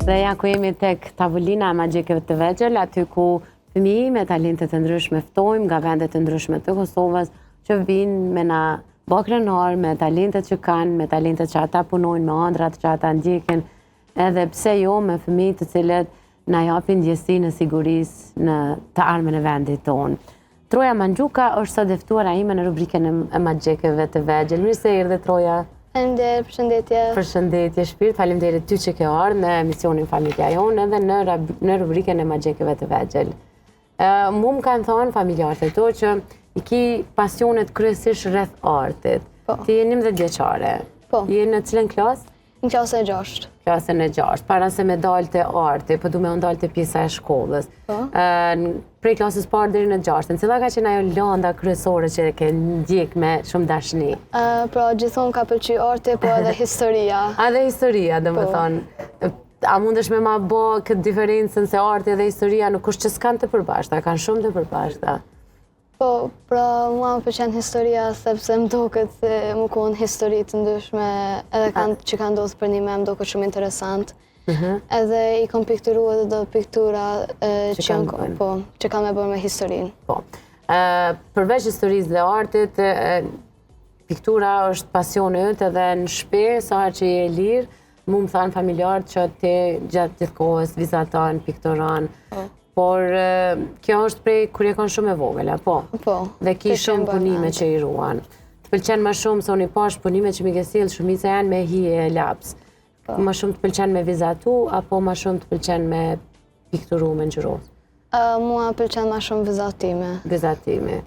Dhe ja ku jemi tek tavolina e magjikëve të vegjël, aty ku fëmijë me talente të ndryshme ftojmë nga vende të ndryshme të Kosovës, që vinë me na bë krenar me talentet që kanë, me talentet që ata punojnë, me ëndrat që ata ndjekin, edhe pse jo me fëmijë të cilët na japin ndjesinë e sigurisë në të ardhmen e vendit tonë. Troja Mandjuka është sot e ftuara ime në rubrikën e magjikëve të vegjël. Mirë se erdhe Troja. Faleminderit, përshëndetje. Përshëndetje Shpirt, faleminderit ty që ke ardhur në emisionin Familja Jonë edhe në rubrikën e magjikëve të vegjël. Mu më kanë thënë familjarët e to që i ki pasionet kryesisht rreth artit. Po. Ti je 11 vjeçare. Po. Je në cilën klasë? Në klasën e 6. Klasën e 6, para se me dalë të arti, po du me ndalë të pjesa e shkollës. Po. Prej klasës parë deri në 6, cila ka qenë ajo lënda kryesore që ke ndjek me shumë dashni? Pra gjithmonë ka pëlqy arti, po edhe historia. A dhe historia, dhe me thonë. A mundesh me ma bo këtë diferencën se arti dhe historia nuk është që s'kanë të përbashkëta, kanë shumë të përbashkëta. Po, pra mua më pëlqen historia sepse më duket se më konë histori të ndryshme edhe që kanë ndodhur për një më duket shumë interesant. Edhe i kam pikturu edhe do piktura që kanë me bërë me historinë. Po. Përveç historisë dhe artit, piktura është pasioni yt edhe në shtëpi, sa herë që je lirë, mu më thanë familjarët që ti gjatë gjithë kohës vizaton, pikturon. Por kjo është prej kur je kanë shumë e vogël, apo? Po. Dhe ki shumë punime që i ruan. Të pëlqen më shumë se unë i pash punime që mi ke sjellë shumica janë me hije e laps. Më shumë të pëlqen me vizatu apo më shumë të pëlqen me pikturu me ngjyrosë? Mua pëlqen më shumë vizatime. Vizatime.